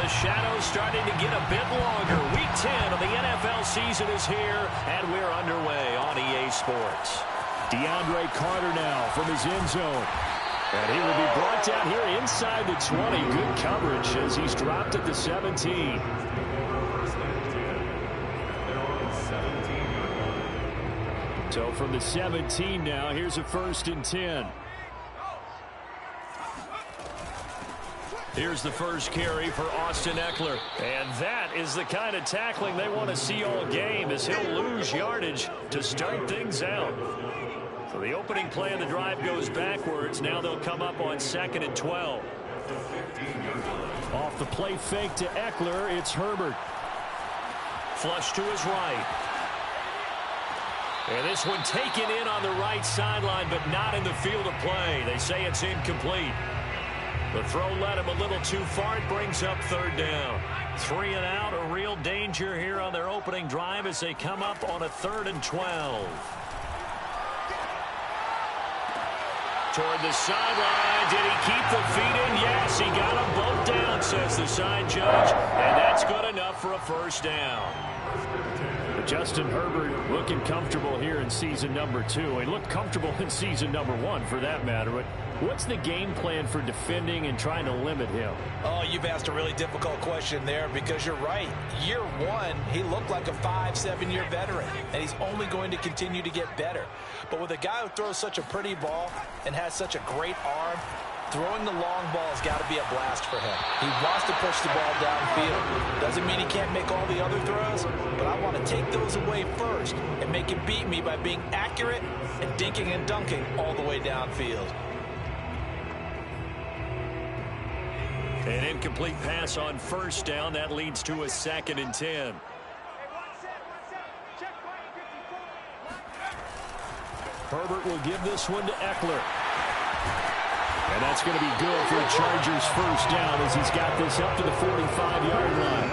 The shadow's starting to get a bit longer. Week 10 of the NFL season is here, and we're underway on EA Sports. DeAndre Carter now from his end zone. And he will be brought down here inside the 20. Good coverage as he's dropped at the 17. So from the 17 now, here's a 1st and 10. Here's the first carry for Austin Ekeler. And that is the kind of tackling they want to see all game, as he'll lose yardage to start things out. So the opening play of the drive goes backwards. Now they'll come up on 2nd and 12. Off the play fake to Ekeler, it's Herbert. Flush to his right. And this one taken in on the right sideline, but not in the field of play. They say it's incomplete. The throw led him a little too far. It brings up 3rd down. 3 and out, a real danger here on their opening drive as they come up on a 3rd and 12. Toward the sideline. Did he keep the feet in? Yes, he got them both down, says the side judge. And that's good enough for a 1st down. But Justin Herbert looking comfortable here in season number 2. He looked comfortable in season number 1 for that matter. But what's the game plan for defending and trying to limit him? Oh, you've asked a really difficult question there, because you're right. Year 1, he looked like a 5-7-year veteran, and he's only going to continue to get better. But with a guy who throws such a pretty ball and has such a great arm, throwing the long ball has got to be a blast for him. He wants to push the ball downfield. Doesn't mean he can't make all the other throws, but I want to take those away first and make him beat me by being accurate and dinking and dunking all the way downfield. An incomplete pass on 1st down. That leads to a 2nd and 10. Herbert will give this one to Ekeler. And that's going to be good for a Chargers 1st down as he's got this up to the 45-yard line.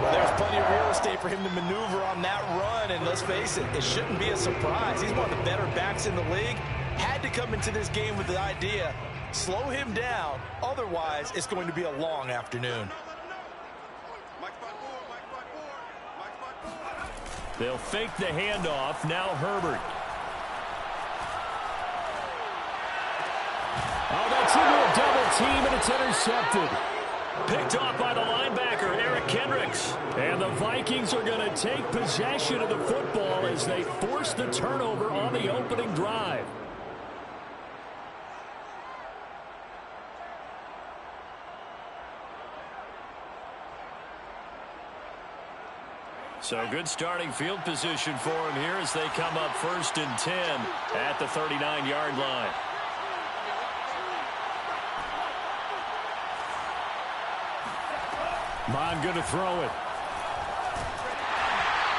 Well, there's plenty of real estate for him to maneuver on that run, and let's face it, it shouldn't be a surprise. He's one of the better backs in the league. Had to come into this game with the idea, slow him down, otherwise it's going to be a long afternoon. They'll fake the handoff. Now Herbert. Oh, that's into a double team, and it's intercepted. Picked off by the linebacker, Eric Kendricks. And the Vikings are going to take possession of the football as they force the turnover on the opening drive. So good starting field position for him here as they come up 1st and 10 at the 39-yard line. Bond going to throw it.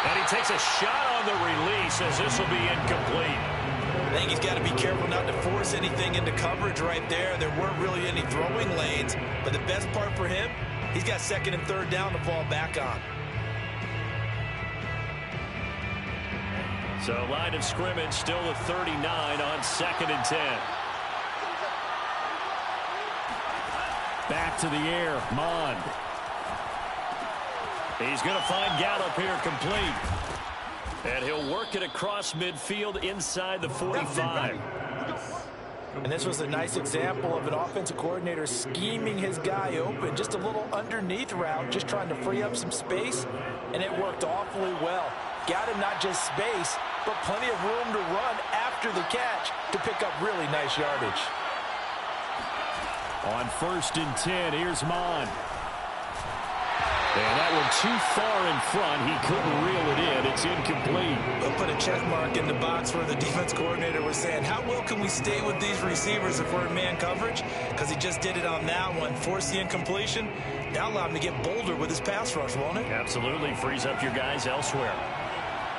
And he takes a shot on the release as this will be incomplete. I think he's got to be careful not to force anything into coverage right there. There weren't really any throwing lanes, but the best part for him, he's got 2nd and 3rd down to fall back on. So line of scrimmage still a 39 on 2nd and 10. Back to the air, Mond. He's going to find Gallup here complete. And he'll work it across midfield inside the 45. And this was a nice example of an offensive coordinator scheming his guy open. Just a little underneath route, just trying to free up some space. And it worked awfully well. Got him not just space, but plenty of room to run after the catch to pick up really nice yardage. On 1st and 10, here's Mond. And that one too far in front. He couldn't reel it in. It's incomplete. We'll put a check mark in the box where the defense coordinator was saying, how well can we stay with these receivers if we're in man coverage? Because he just did it on that one. Forced the incompletion. That'll allow him to get bolder with his pass rush, won't it? Absolutely. Frees up your guys elsewhere.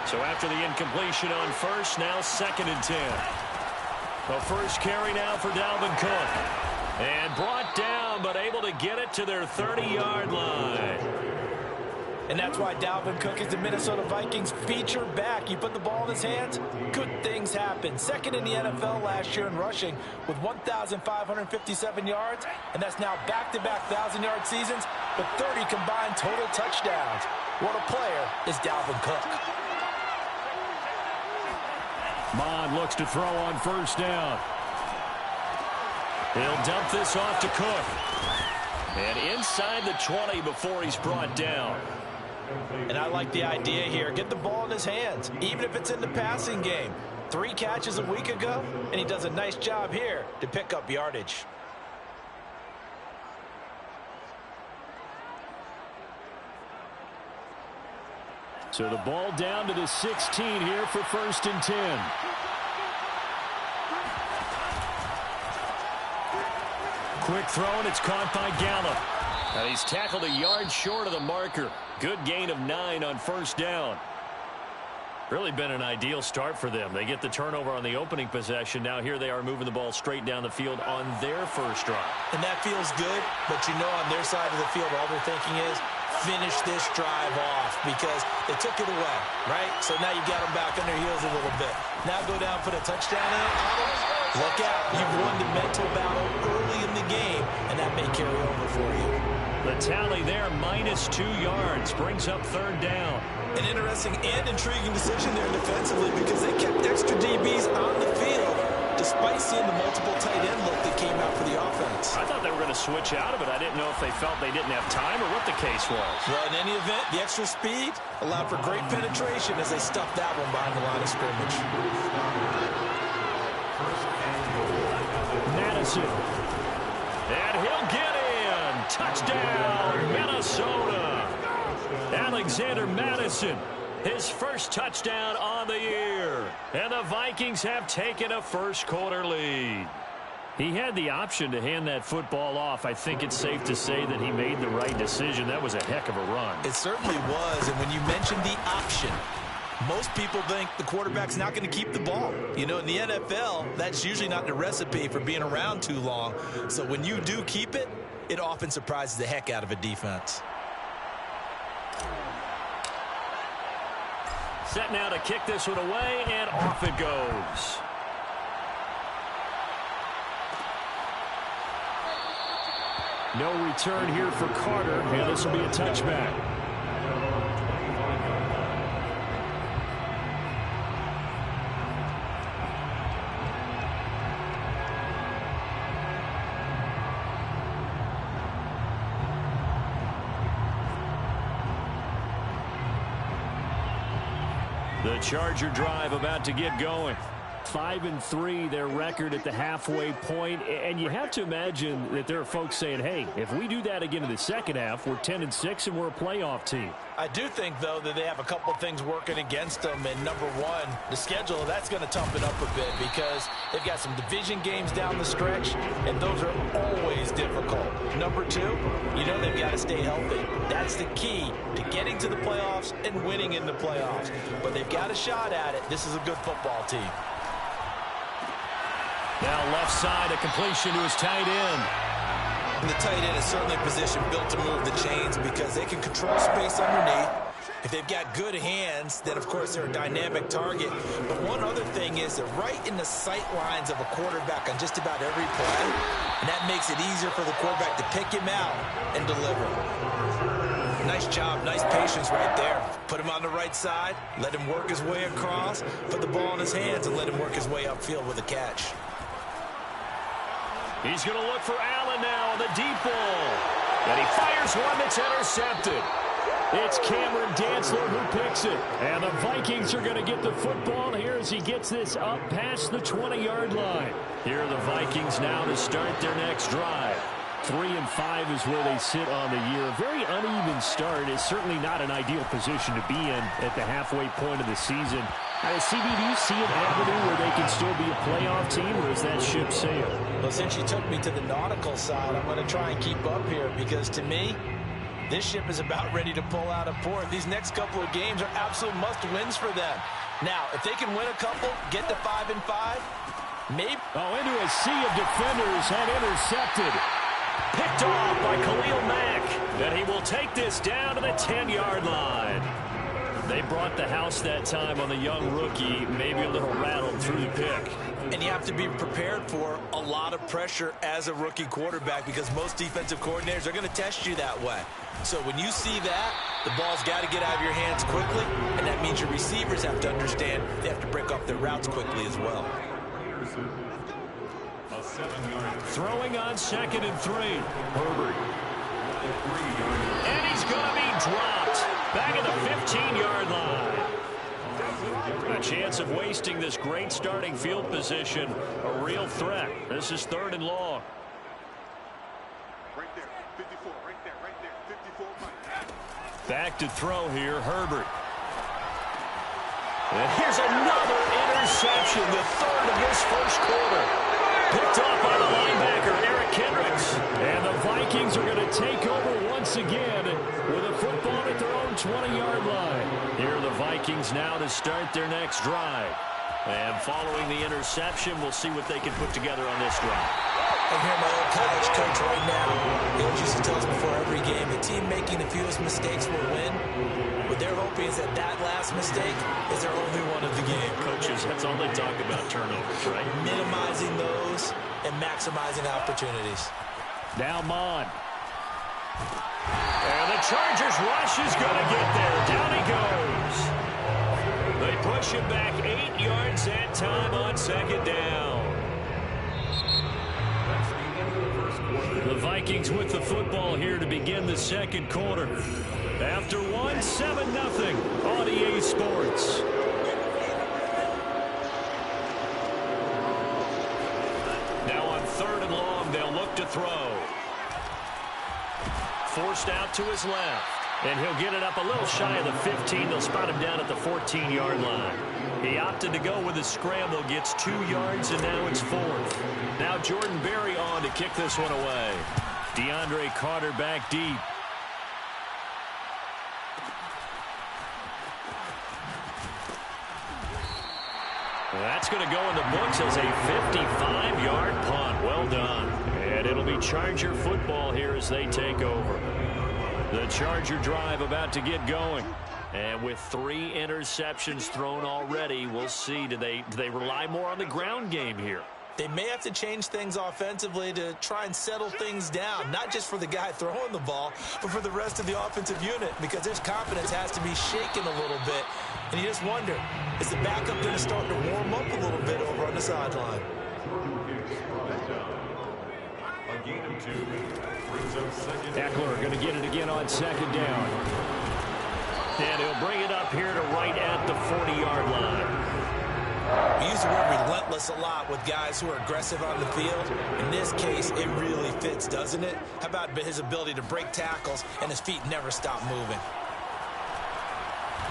So after the incompletion on 1st, now 2nd and 10. The first carry now for Dalvin Cook. And brought down, but able to get it to their 30-yard line. And that's why Dalvin Cook is the Minnesota Vikings feature back. You put the ball in his hands, good things happen. Second in the NFL last year in rushing with 1,557 yards, and that's now back-to-back 1,000-yard seasons with 30 combined total touchdowns. What a player is Dalvin Cook. Mond looks to throw on first down. He'll dump this off to Cook. And inside the 20 before he's brought down. And I like the idea here. Get the ball in his hands, even if it's in the passing game. 3 catches a week ago, and he does a nice job here to pick up yardage. So the ball down to the 16 here for 1st and 10. Quick throw, and it's caught by Gallup. And he's tackled a yard short of the marker. Good gain of 9 on first down. Really been an ideal start for them. They get the turnover on the opening possession. Now here they are moving the ball straight down the field on their first drive. And that feels good, but you know on their side of the field all they're thinking is finish this drive off because they took it away, right? So now you got them back on their heels a little bit. Now go down, put a touchdown in it. Look out. You've won the mental battle early in the game, and that may carry over for you. The tally there, -2 yards, brings up 3rd down. An interesting and intriguing decision there defensively because they kept extra DBs on the field despite seeing the multiple tight end look that came out for the offense. I thought they were going to switch out of it. I didn't know if they felt they didn't have time or what the case was. Well, in any event, the extra speed allowed for great penetration as they stuffed that one behind the line of scrimmage. Madison. And he'll get in. Touchdown, Minnesota. Alexander Madison, his first touchdown on the year. And the Vikings have taken a first-quarter lead. He had the option to hand that football off. I think it's safe to say that he made the right decision. That was a heck of a run. It certainly was. And when you mentioned the option, most people think the quarterback's not going to keep the ball. You know, in the NFL, that's usually not the recipe for being around too long. So when you do keep it, it often surprises the heck out of a defense. Set now to kick this one away, and off it goes. No return here for Carter, and this will be a touchback. The Charger drive about to get going. 5-3 their record at the halfway point, and you have to imagine that there are folks saying, hey, if we do that again in the second half, we're 10-6 and we're a playoff team. I do think, though, that they have a couple of things working against them. And number one, the schedule, that's going to toughen up a bit because they've got some division games down the stretch, and those are always difficult. Number two, you know they've got to stay healthy. That's the key to getting to the playoffs and winning in the playoffs. But they've got a shot at it. This is a good football team. Now left side, a completion to his tight end. And the tight end is certainly a position built to move the chains because they can control space underneath. If they've got good hands, then, of course, they're a dynamic target. But one other thing is they're right in the sight lines of a quarterback on just about every play. And that makes it easier for the quarterback to pick him out and deliver. Nice job, nice patience right there. Put him on the right side, let him work his way across, put the ball in his hands, and let him work his way upfield with a catch. He's going to look for Allen now on the deep ball. And he fires one that's intercepted. It's Cameron Dantzler who picks it. And the Vikings are going to get the football here as he gets this up past the 20-yard line. Here are the Vikings now to start their next drive. 3-5 is where they sit on the year. A very uneven start is certainly not an ideal position to be in at the halfway point of the season. CB, do you see an avenue where they can still be a playoff team, or is that ship sailed? Well, since you took me to the nautical side, I'm going to try and keep up here because, to me, this ship is about ready to pull out of port. These next couple of games are absolute must-wins for them. Now, if they can win a couple, get to 5-5, maybe. Oh, into a sea of defenders and intercepted. Picked off by Khalil Mack. And he will take this down to the 10-yard line. They brought the house that time on the young rookie, maybe a little rattled through the pick. And you have to be prepared for a lot of pressure as a rookie quarterback because most defensive coordinators are going to test you that way. So when you see that, the ball's got to get out of your hands quickly, and that means your receivers have to understand they have to break off their routes quickly as well. Throwing on 2nd and 3. Herbert. And he's going to be dropped. Back at the 15-yard line. A chance of wasting this great starting field position. A real threat. This is 3rd and long. Right there, 54, right there, 54. Back to throw here, Herbert. And here's another interception, the 3rd of this first quarter. Picked off by the linebacker, Eric Kendricks. And the Vikings are going to take over once again with a football at their own 20-yard line. Here are the Vikings now to start their next drive. And following the interception, we'll see what they can put together on this drive. I hear my old college coach right now. He always used to tell us before every game, the team making the fewest mistakes will win. What they're hoping is that that last mistake is their only one of the game. Coaches, that's all they talk about, turnovers, right? Minimizing those and maximizing opportunities. Now Mon. And the Chargers rush is going to get there. Down he goes. They push him back 8 yards that time on 2nd down. The Vikings with the football here to begin the 2nd quarter. After 1, 7-0 on EA Sports. Now on 3rd and long, they'll look to throw. Forced out to his left. And he'll get it up a little shy of the 15. They'll spot him down at the 14-yard line. He opted to go with a scramble, gets 2 yards, and now it's 4th. Now Jordan Berry on to kick this one away. DeAndre Carter back deep. That's going to go in the books as a 55-yard punt. Well done. And it'll be Charger football here as they take over. The Charger drive about to get going. And with 3 interceptions thrown already, we'll see. Do they rely more on the ground game here? They may have to change things offensively to try and settle things down, not just for the guy throwing the ball, but for the rest of the offensive unit, because his confidence has to be shaken a little bit. And you just wonder, is the backup going to start to warm up a little bit over on the sideline? Eckler going to get it again on 2nd down. And he'll bring it up here to right at the 40-yard line. We use the word relentless a lot with guys who are aggressive on the field. In this case, it really fits, doesn't it? How about his ability to break tackles and his feet never stop moving?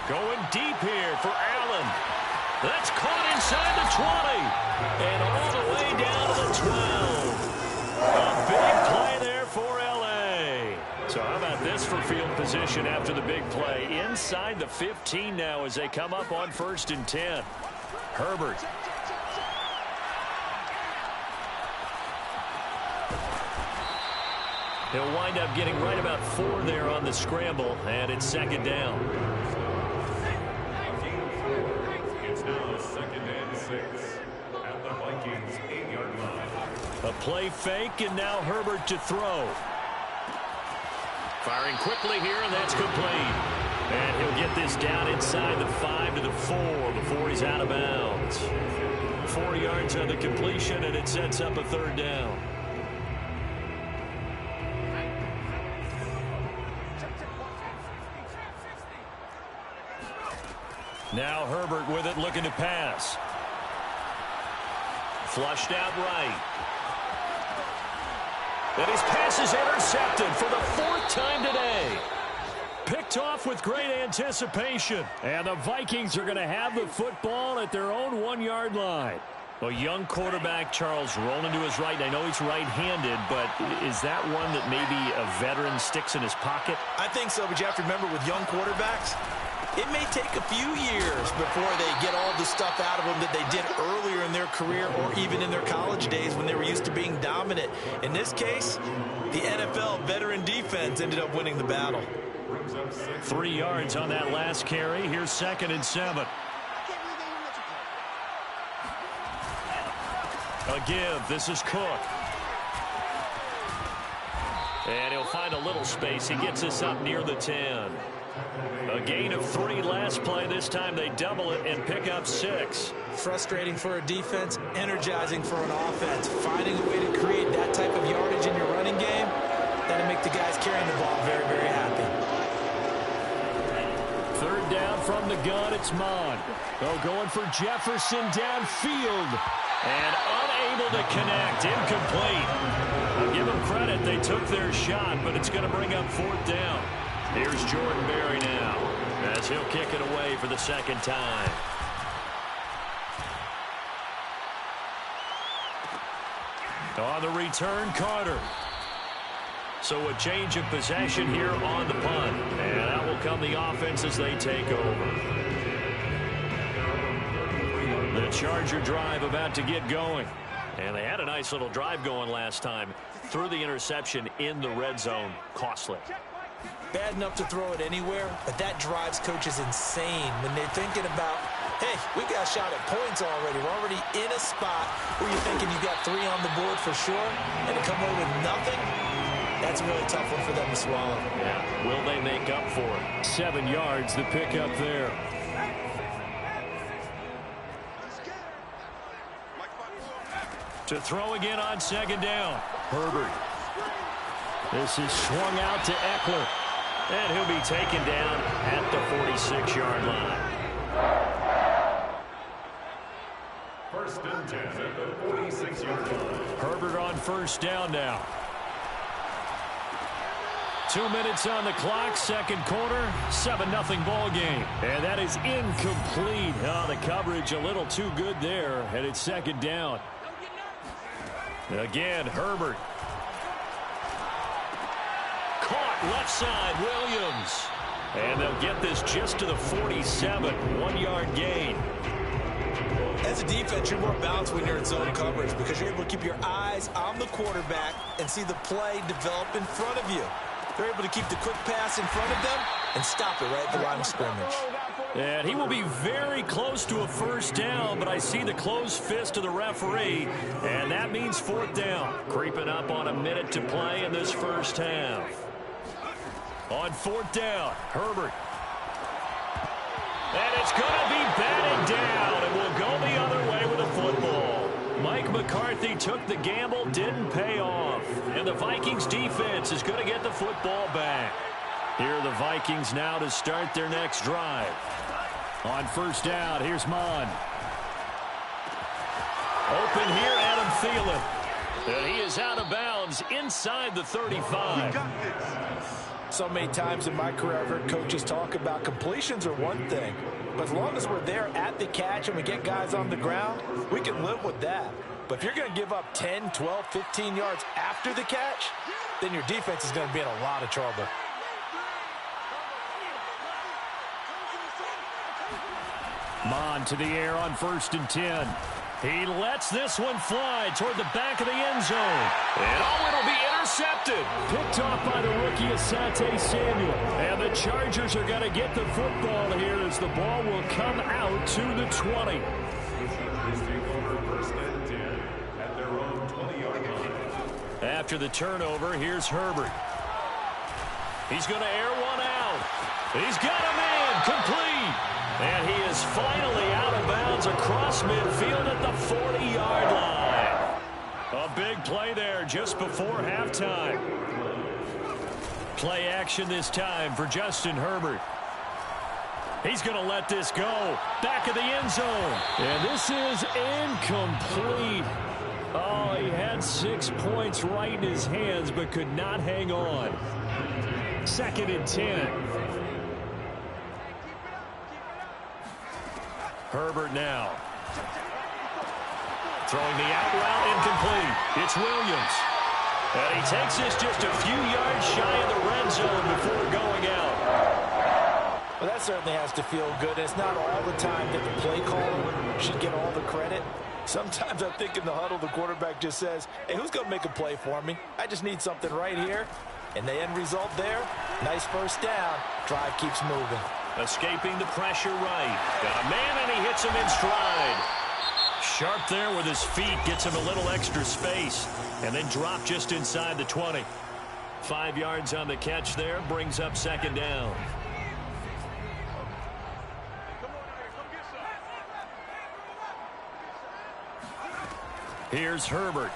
Going deep here for Allen. That's caught inside the 20. And all the way down to the 12. A big play there for L.A. So how about this for field position after the big play? Inside the 15 now as they come up on 1st and 10. Herbert. He'll wind up getting right about 4 there on the scramble, and it's 2nd down. It's now 2nd and 6 at the Vikings 8-yard line. A play fake, and now Herbert to throw. Firing quickly here, and that's complete. And he'll get this down inside the 5 to the 4 before he's out of bounds. 4 yards on the completion, and it sets up a 3rd down. Now Herbert with it, looking to pass. Flushed out right. And his pass is intercepted for the 4th time today. Picked off with great anticipation. And the Vikings are going to have the football at their own 1-yard line. A young quarterback, Charles, rolling to his right. I know he's right-handed, but is that one that maybe a veteran sticks in his pocket? I think so, but you have to remember with young quarterbacks, It may take a few years before they get all the stuff out of them that they did earlier in their career or even in their college days when they were used to being dominant. In this case, the NFL veteran defense ended up winning the battle. 3 yards on that last carry. Here's 2nd and 7. A give. This is Cook. And he'll find a little space. He gets us up near the 10. A gain of 3 last play. This time they double it and pick up 6. Frustrating for a defense, energizing for an offense. Finding a way to create that type of yardage in your running game, that'll make the guys carrying the ball very, very happy. 3rd down from the gun. It's Mon. Going for Jefferson downfield. And unable to connect. Incomplete. I'll give them credit. They took their shot, but it's going to bring up 4th down. Here's Jordan Berry now, as he'll kick it away for the 2nd time. On the return, Carter. So a change of possession here on the punt. And that will come the offense as they take over. The Charger drive about to get going. And they had a nice little drive going last time. Threw the interception in the red zone. Costly. Bad enough to throw it anywhere, but that drives coaches insane when they're thinking about, hey, we got a shot at points already. We're already in a spot where you're thinking you got 3 on the board for sure, and to come away with nothing, that's a really tough one for them to swallow. Yeah. Will they make up for it? 7 yards, the pickup there. To throw again on 2nd down. Herbert. This is swung out to Eckler. And he'll be taken down at the 46-yard line. 1st and 10 at the 46-yard line. Herbert on 1st down now. 2 minutes on the clock, 2nd quarter, 7-0 ball game. And that is incomplete. Oh, the coverage a little too good there, and it's 2nd down. Again, Herbert. Caught left side, Williams. And they'll get this just to the 47, 1-yard gain. As a defense, you're more balanced when you're in zone coverage because you're able to keep your eyes on the quarterback and see the play develop in front of you. They're able to keep the quick pass in front of them and stop it right at the line of scrimmage. And he will be very close to a 1st down, but I see the closed fist of the referee, and that means 4th down. Creeping up on a minute to play in this 1st half. On 4th down, Herbert. And it's going to be batted down, and we'll go the other way with a football. Mike McCarthy took the gamble, didn't pay off. And the Vikings defense is going to get the football back. Here are the Vikings now to start their next drive. On 1st down, here's Mon. Open here, Adam Thielen. And he is out of bounds inside the 35. So many times in my career, I've heard coaches talk about completions are one thing. But as long as we're there at the catch and we get guys on the ground, we can live with that. But if you're going to give up 10, 12, 15 yards after the catch, then your defense is going to be in a lot of trouble. Mon to the air on 1st and 10. He lets this one fly toward the back of the end zone. And it'll be intercepted. Picked off by the rookie Asante Samuel. And the Chargers are going to get the football here as the ball will come out to the 20. After the turnover, here's Herbert. He's going to air one out. He's got a man complete. And he is finally out of bounds across midfield at the 40-yard line. A big play there just before halftime. Play action this time for Justin Herbert. He's going to let this go. Back of the end zone. And this is incomplete. Oh, he had 6 points right in his hands but could not hang on. 2nd and 10. Herbert now. Throwing the out route incomplete. It's Williams. And he takes this just a few yards shy of the red zone before going out. Well, that certainly has to feel good. It's not all the time that the play caller should get all the credit. Sometimes I think in the huddle, the quarterback just says, hey, who's going to make a play for me? I just need something right here. And the end result there, nice first down. Drive keeps moving. Escaping the pressure right. Got a man, and he hits him in stride. Sharp there with his feet. Gets him a little extra space. And then drop just inside the 20. 5 yards on the catch there. Brings up second down. Here's Herbert.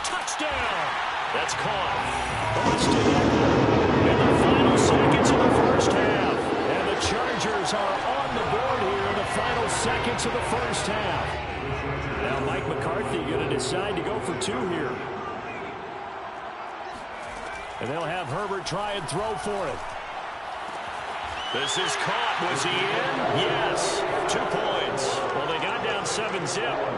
Touchdown! That's caught. Busted in the final seconds of the first half. And the Chargers are on the board here in the final seconds of the first half. Now Mike McCarthy going to decide to go for 2 here. And they'll have Herbert try and throw for it. This is caught. Was he in? Yes. 2 points. Well, they got down 7-0.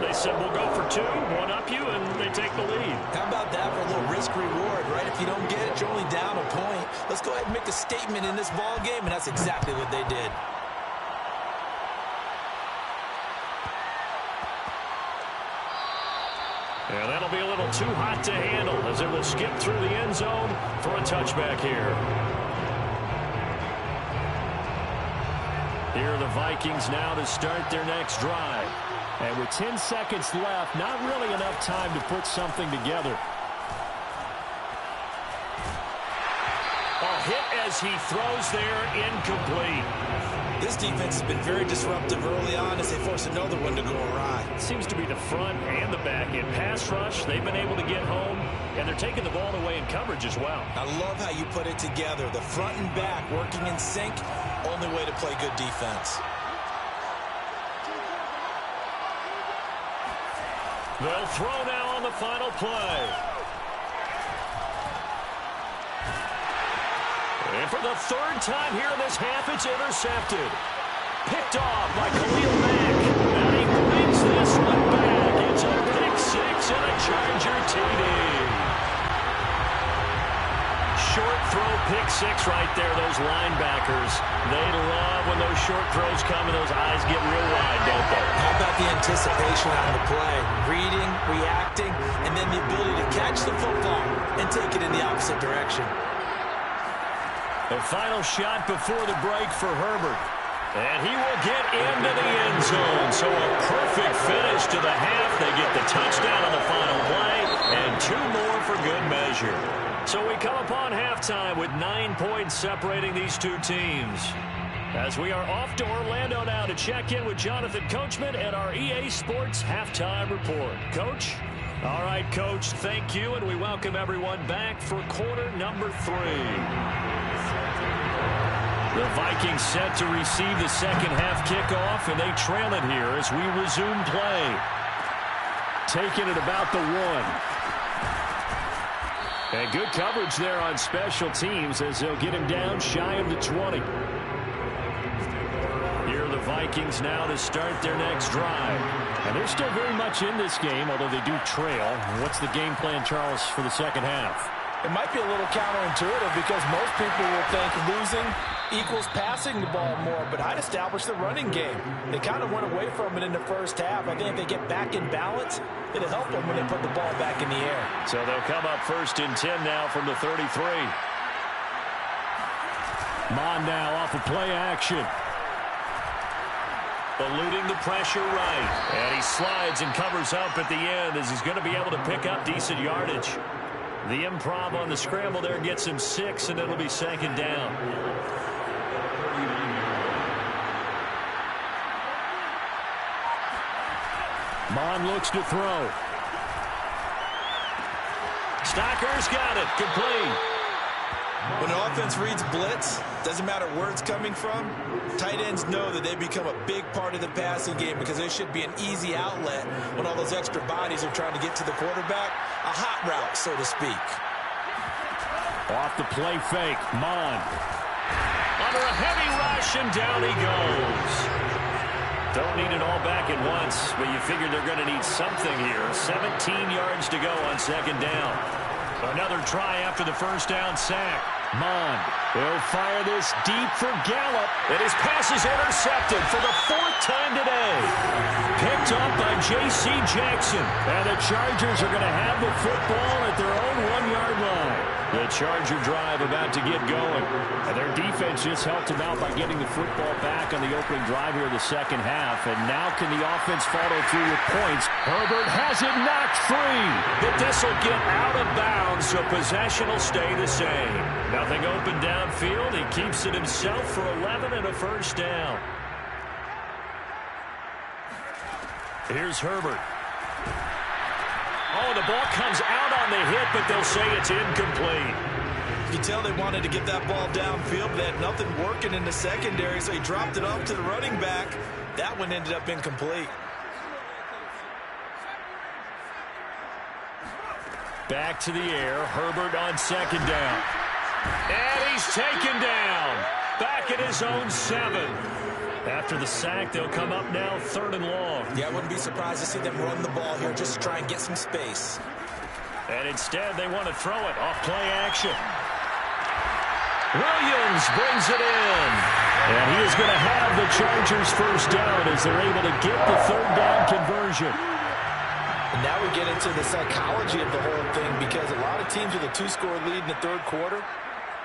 They said, we'll go for 2, one up you, and they take the lead. How about that for a little risk-reward, right? If you don't get it, you're only down a point. Let's go ahead and make a statement in this ball game, and that's exactly what they did. Yeah, that'll be a little too hot to handle as it will skip through the end zone for a touchback here. Here are the Vikings now to start their next drive. And with 10 seconds left, not really enough time to put something together. A hit as he throws there, incomplete. This defense has been very disruptive early on as they force another one to go awry. Seems to be the front and the back. In pass rush, they've been able to get home, and they're taking the ball away in coverage as well. I love how you put it together. The front and back working in sync, only way to play good defense. They'll throw now on the final play. And for the 3rd time here in this half, it's intercepted. Picked off by Khalil Mack. And he brings this one back. It's a pick 6 and a Charger TD. Short throw, pick 6 right there. Those linebackers, they love when those short throws come and those eyes get real wide, don't they? How about the anticipation on the play? Reading, reacting, and then the ability to catch the football and take it in the opposite direction. The final shot before the break for Herbert. And he will get into the end zone. So a perfect finish to the half. They get the touchdown on the final play, and 2 more for good measure. So we come upon halftime with 9 points separating these 2 teams. As we are off to Orlando now to check in with Jonathan Coachman at our EA Sports Halftime Report. Coach? All right, Coach, thank you, and we welcome everyone back for quarter number 3. The Vikings set to receive the second half kickoff, and they trail it here as we resume play. Taking it about the 1. And good coverage there on special teams as they'll get him down shy of the 20. Here are the Vikings now to start their next drive. And they're still very much in this game, although they do trail. What's the game plan, Charles, for the second half? It might be a little counterintuitive because most people will think losing equals passing the ball more, but I'd establish the running game. They kind of went away from it in the first half. I think if they get back in balance, it'll help them when they put the ball back in the air. So they'll come up 1st and 10 now from the 33. Mon now off of play action. Eluding the pressure right. And he slides and covers up at the end as he's going to be able to pick up decent yardage. The improv on the scramble there gets him 6, and it'll be 2nd down. Mon looks to throw. Stocker's got it. Complete. When an offense reads blitz, doesn't matter where it's coming from, tight ends know that they become a big part of the passing game because there should be an easy outlet when all those extra bodies are trying to get to the quarterback. A hot route, so to speak. Off the play fake, Mon. Under a heavy rush, and down he goes. Don't need it all back at once, but you figure they're going to need something here. 17 yards to go on 2nd down. Another try after the first down sack. Mond will fire this deep for Gallup. And his pass is intercepted for the 4th time today. Picked up by J.C. Jackson. And the Chargers are going to have the football at their own 1-yard line. The Charger drive about to get going. And their defense just helped them out by getting the football back on the opening drive here in the second half. And now can the offense follow through with points? Herbert has it knocked free. But this will get out of bounds, so possession will stay the same. Nothing open downfield. He keeps it himself for 11 and a first down. Here's Herbert. Oh, the ball comes out on the hit, but they'll say it's incomplete. You can tell they wanted to get that ball downfield, but they had nothing working in the secondary, so he dropped it off to the running back. That one ended up incomplete. Back to the air. Herbert on second down. And he's taken down. Back at his own 7. After the sack, they'll come up now 3rd and long. Yeah, I wouldn't be surprised to see them run the ball here just to try and get some space. And instead, they want to throw it off play action. Williams brings it in. And he is going to have the Chargers first down as they're able to get the 3rd down conversion. And now we get into the psychology of the whole thing, because a lot of teams with a 2-score lead in the 3rd quarter,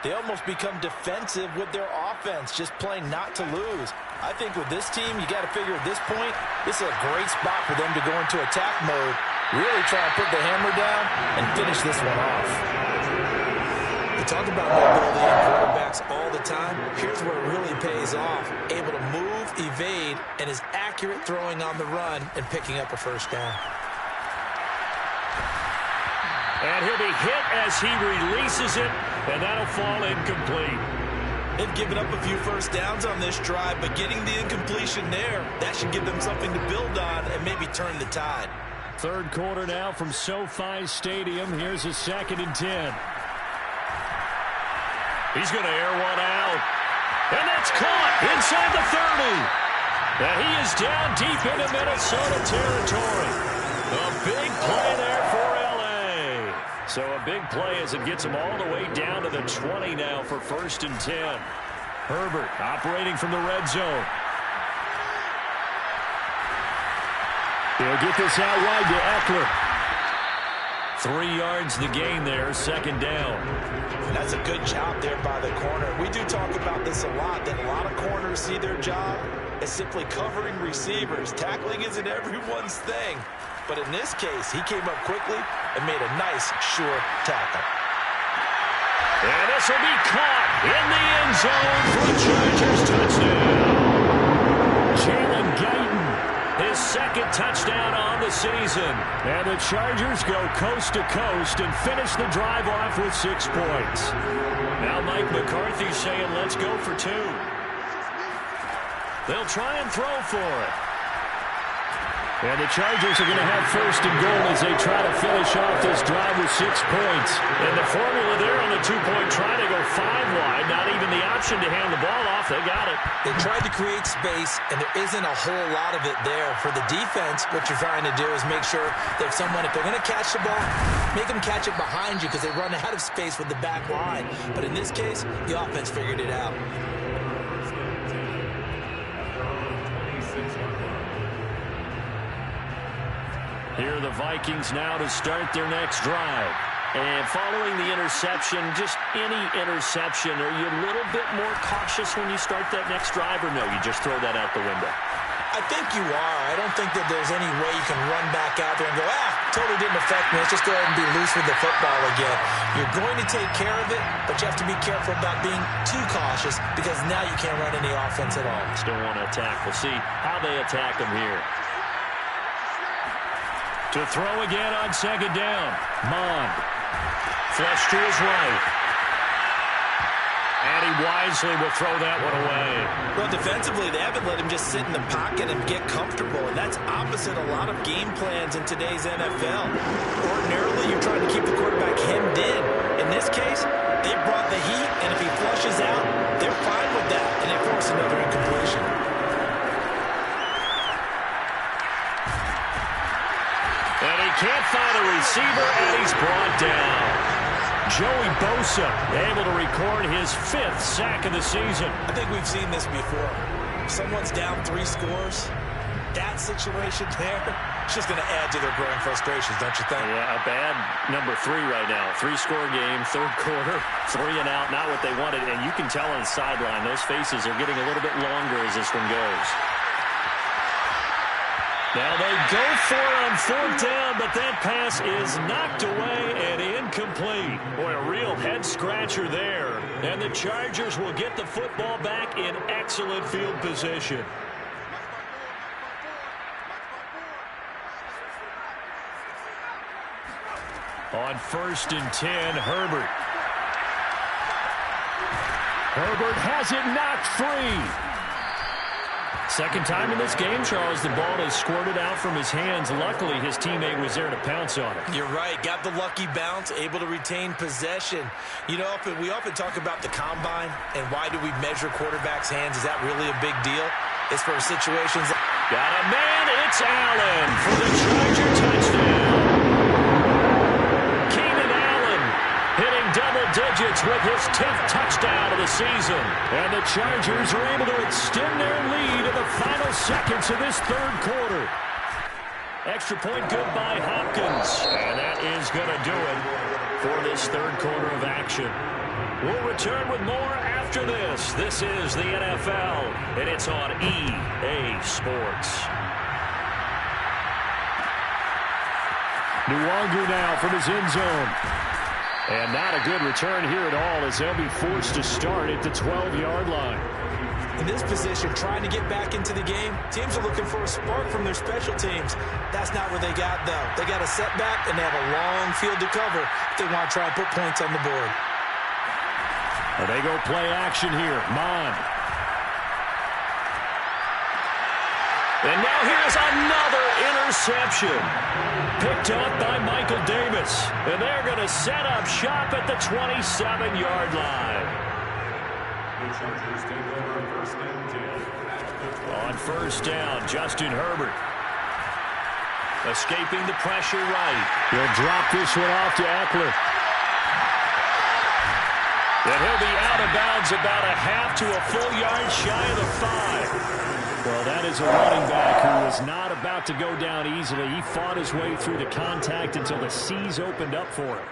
they almost become defensive with their offense, just playing not to lose. I think with this team, you got to figure at this point, this is a great spot for them to go into attack mode, really try to put the hammer down and finish this one off. We talk about mobility in quarterbacks all the time. Here's where it really pays off. Able to move, evade, and is accurate throwing on the run and picking up a first down. And he'll be hit as he releases it, and that'll fall incomplete. They've given up a few first downs on this drive, but getting the incompletion there, that should give them something to build on and maybe turn the tide. 3rd quarter now from SoFi Stadium. Here's a 2nd and 10. He's going to air one out. And that's caught inside the 30. And he is down deep into Minnesota territory. A big play there for L.A. So a big play as it gets him all the way down to the 20 now for 1st and 10. Herbert operating from the red zone. He'll get this out wide to Eckler. 3 yards the gain there, 2nd down. And that's a good job there by the corner. We do talk about this a lot, that a lot of corners see their job as simply covering receivers. Tackling isn't everyone's thing. But in this case, he came up quickly and made a nice, sure tackle. And this will be caught in the end zone for a Chargers touchdown. Jalen Guyton, his 2nd touchdown on the season. And the Chargers go coast to coast and finish the drive off with 6 points. Now Mike McCarthy saying, let's go for 2. They'll try and throw for it. And the Chargers are going to have 1st and goal as they try to finish off this drive with 6 points. And the formula there on the 2-point try to go 5 wide. Not even the option to hand the ball off. They got it. They tried to create space, and there isn't a whole lot of it there. For the defense, what you're trying to do is make sure that if they're going to catch the ball, make them catch it behind you because they run out of space with the back line. But in this case, the offense figured it out. Here are the Vikings now to start their next drive. And following the interception, just any interception, are you a little bit more cautious when you start that next drive, or no, you just throw that out the window? I think you are. I don't think that there's any way you can run back out there and go, totally didn't affect me. Let's just go ahead and be loose with the football again. You're going to take care of it, but you have to be careful about being too cautious because now you can't run any offense at all. Still want to attack. We'll see how they attack them here. To throw again on 2nd down. Mond. Flush to his right. And he wisely will throw that one away. Well, defensively, they haven't let him just sit in the pocket and get comfortable, and that's opposite a lot of game plans in today's NFL. Ordinarily, you're trying to keep the quarterback hemmed in. In this case, they brought the heat, and if he flushes out, they're fine with that, and they force another incompletion. And he can't find a receiver, and he's brought down. Joey Bosa able to record his 5th sack of the season. I think we've seen this before. If someone's down 3 scores, that situation there, it's just going to add to their growing frustrations, don't you think? Yeah, a bad number 3 right now. 3-score game, 3rd quarter, 3 and out, not what they wanted. And you can tell on the sideline, those faces are getting a little bit longer as this one goes. Now they go for it on 4th down, but that pass is knocked away and incomplete. Boy, a real head-scratcher there. And the Chargers will get the football back in excellent field position. On 1st and 10, Herbert. Herbert has it knocked free. Second time in this game, Charles, the ball has squirted out from his hands. Luckily, his teammate was there to pounce on it. You're right. Got the lucky bounce, able to retain possession. You know, we often talk about the combine and why do we measure quarterbacks' hands. Is that really a big deal? It's for situations. Got a man. It's Allen for the Charger touchdown. Hitting double digits with his 10th touchdown of the season. And the Chargers are able to extend their lead in the final seconds of this 3rd quarter. Extra point good by Hopkins. And that is going to do it for this 3rd quarter of action. We'll return with more after this. This is the NFL, and it's on EA Sports. Nwangu now from his end zone. And not a good return here at all as they'll be forced to start at the 12-yard line. In this position, trying to get back into the game, teams are looking for a spark from their special teams. That's not what they got, though. They got a setback, and they have a long field to cover if they want to try and put points on the board. Well, they go play action here. Mon. And now here's another interception. Picked up by Michael Davis. And they're going to set up shop at the 27-yard line. The Chargers take over 1st and 10. On 1st down, Justin Herbert. Escaping the pressure right. He'll drop this one off to Eckler. And he'll be out of bounds about a half to a full yard shy of the 5. Well, that is a running back who was not about to go down easily. He fought his way through the contact until the seas opened up for him.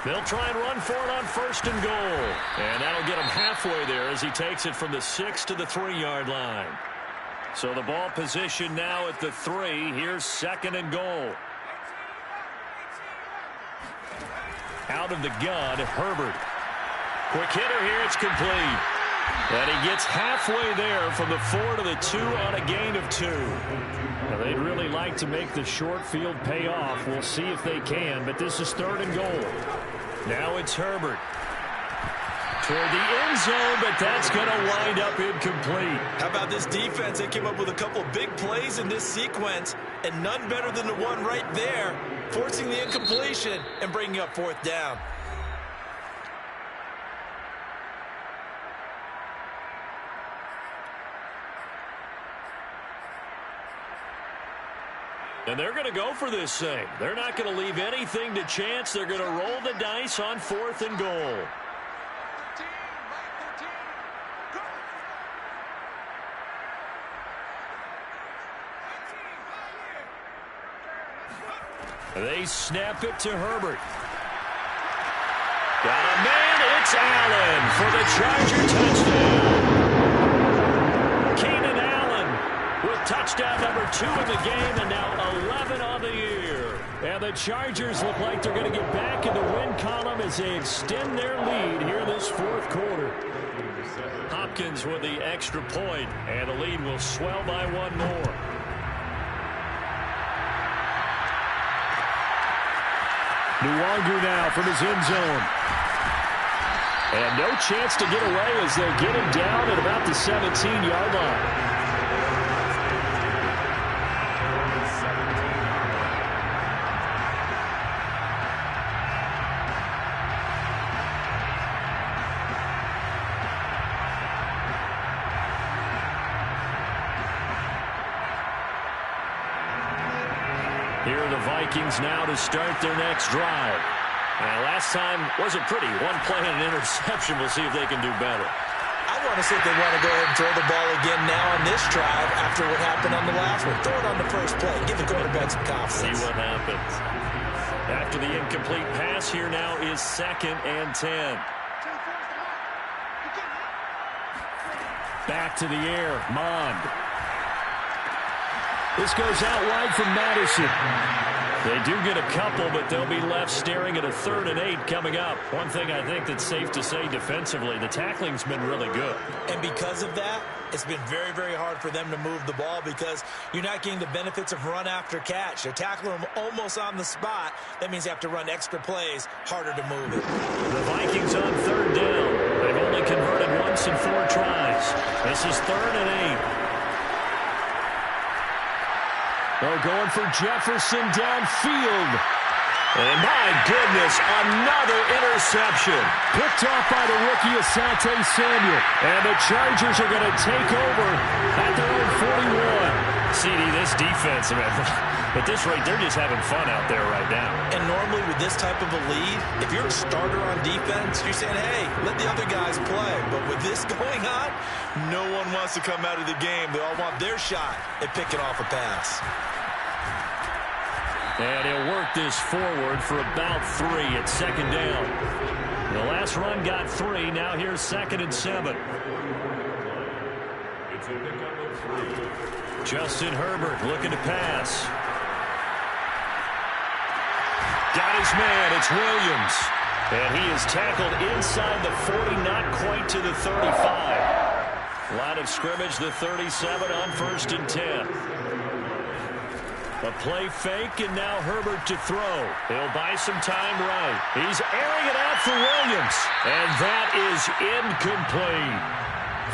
They'll try and run for it on 1st and goal. And that'll get him halfway there as he takes it from the 6 to the 3-yard line. So the ball position now at the 3. Here's 2nd and goal. Out of the gun, Herbert. Quick hitter here, it's complete. And he gets halfway there from the 4 to the 2 on a gain of 2. Now, they'd really like to make the short field pay off. We'll see if they can, but this is 3rd and goal. Now it's Herbert. Toward the end zone, but that's going to wind up incomplete. How about this defense? They came up with a couple of big plays in this sequence, and none better than the one right there, forcing the incompletion and bringing up 4th down. And they're going to go for this thing. They're not going to leave anything to chance. They're going to roll the dice on 4th and goal. They snap it to Herbert. Got a man. It's Allen for the Charger touchdown. Keenan Allen with touchdown number 2 in the game and now 11 on the year. And the Chargers look like they're going to get back in the win column as they extend their lead here this 4th quarter. Hopkins with the extra point, and the lead will swell by 1 more. Nwangu now from his end zone. And no chance to get away as they'll get him down at about the 17-yard line. Vikings now to start their next drive. Last time wasn't pretty. One play and an interception. We'll see if they can do better. I want to see if they want to go ahead and throw the ball again now on this drive after what happened on the last one. Throw it on the first play. Give the quarterback some confidence. See what happens. After the incomplete pass, here now is 2nd and 10. Back to the air. Mond. This goes out wide from Madison. They do get a couple, but they'll be left staring at a 3rd and 8 coming up. One thing I think that's safe to say defensively, the tackling's been really good. And because of that, it's been very, very hard for them to move the ball because you're not getting the benefits of run after catch. They're tackling them almost on the spot. That means they have to run extra plays, harder to move it. The Vikings on 3rd down. They've only converted once in 4 tries. This is 3rd and 8. They're going for Jefferson downfield. And my goodness, another interception. Picked off by the rookie Asante Samuel. And the Chargers are going to take over at their own 41. CD, this defense, man, at this rate, they're just having fun out there right now. And normally with this type of a lead, if you're a starter on defense, you're saying, hey, let the other guys play. But with this going on, no one wants to come out of the game. They all want their shot at picking off a pass. And he'll work this forward for about 3 at 2nd down. The last run got 3. Now here's 2nd and 7. It's a pickup of 3. Justin Herbert looking to pass. Got his man. It's Williams. And he is tackled inside the 40, not quite to the 35. Line of scrimmage, the 37 on 1st and 10. A play fake, and now Herbert to throw. He'll buy some time right. He's airing it out for Williams. And that is incomplete.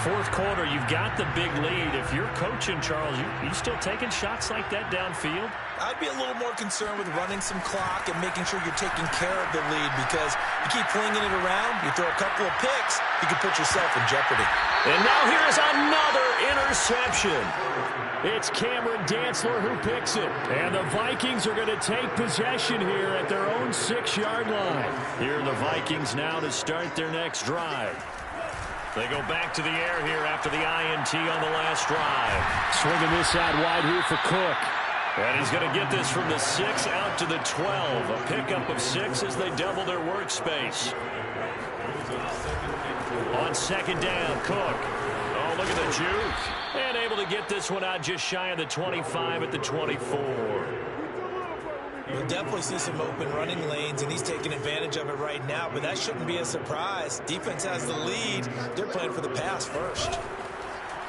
4th quarter, you've got the big lead. If you're coaching, Charles, you still taking shots like that downfield? I'd be a little more concerned with running some clock and making sure you're taking care of the lead because you keep flinging it around, you throw a couple of picks, you can put yourself in jeopardy. And now here's another interception. It's Cameron Dantzler who picks it. And the Vikings are going to take possession here at their own 6-yard line. Here are the Vikings now to start their next drive. They go back to the air here after the INT on the last drive. Swinging this out wide here for Cook. And he's going to get this from the 6 out to the 12. A pickup of 6 as they double their workspace. On 2nd down, Cook. Oh, look at the juke. And able to get this one out just shy of the 25 at the 24. We'll definitely see some open running lanes, and he's taking advantage of it right now, but that shouldn't be a surprise. Defense has the lead. They're playing for the pass first.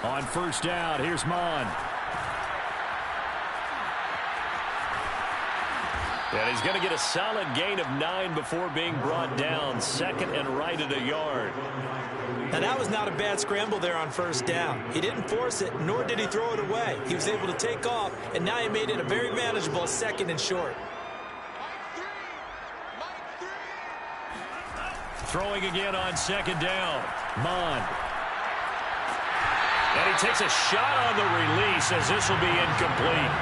On 1st down, here's Mond. And he's going to get a solid gain of 9 before being brought down. 2nd and right at a yard. Now, that was not a bad scramble there on 1st down. He didn't force it, nor did he throw it away. He was able to take off, and now he made it a very manageable 2nd and short. Throwing again on 2nd down. Mond. And he takes a shot on the release as this will be incomplete.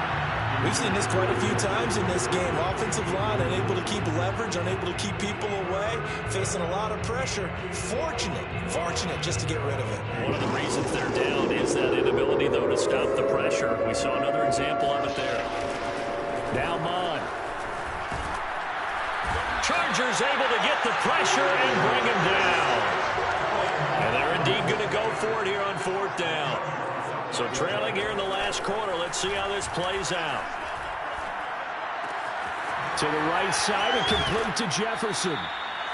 We've seen this quite a few times in this game. Offensive line unable to keep leverage, unable to keep people away, facing a lot of pressure. Fortunate just to get rid of it. One of the reasons they're down is that inability, though, to stop the pressure. We saw another example of it there. Now Mond. Chargers able to get the pressure and bring him down. And they're indeed going to go for it here on 4th down. So trailing here in the last quarter. Let's see how this plays out. To the right side and complete to Jefferson.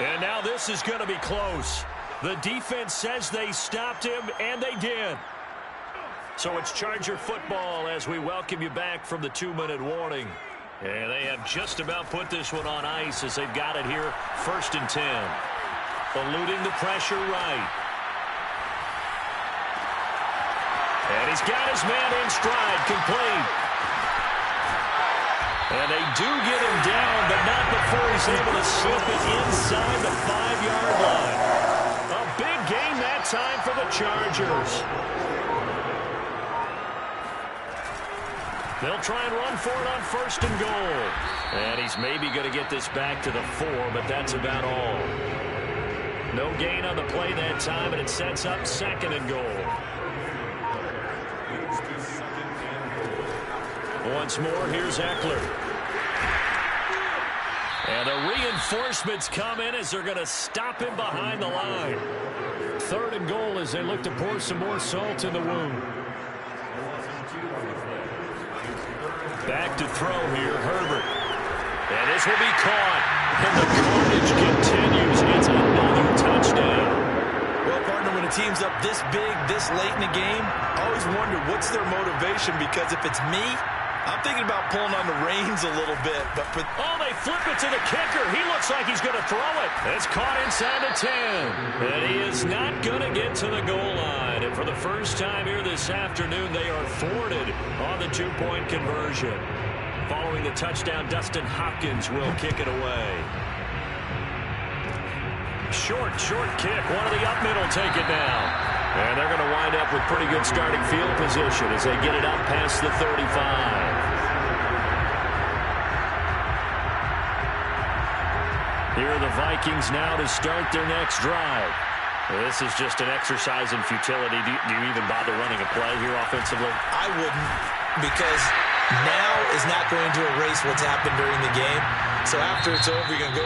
And now this is going to be close. The defense says they stopped him, and they did. So it's Charger football as we welcome you back from the 2-minute warning. And they have just about put this one on ice as they've got it here, 1st and 10. Eluding the pressure right. And he's got his man in stride, complete. And they do get him down, but not before he's able to slip it inside the 5-yard line. A big gain that time for the Chargers. They'll try and run for it on 1st and goal. And he's maybe going to get this back to the 4, but that's about all. No gain on the play that time, and it sets up 2nd and goal. Once more, here's Eckler. And the reinforcements come in as they're going to stop him behind the line. 3rd and goal as they look to pour some more salt in the wound. Back to throw here, Herbert. And this will be caught. And the carnage continues. It's another touchdown. Well, partner, when a team's up this big, this late in the game, I always wonder what's their motivation, because if it's me, I'm thinking about pulling on the reins a little bit. But they flip it to the kicker. He looks like he's going to throw it. It's caught inside the 10. And he is not going to get to the goal line. And for the first time here this afternoon, they are thwarted on the 2-point conversion. Following the touchdown, Dustin Hopkins will kick it away. Short kick. One of the up middle take it down. And they're going to wind up with pretty good starting field position as they get it up past the 35. Here are the Vikings now to start their next drive. This is just an exercise in futility. Do you even bother running a play here offensively? I wouldn't, because now is not going to erase what's happened during the game. So after it's over, you're going to go to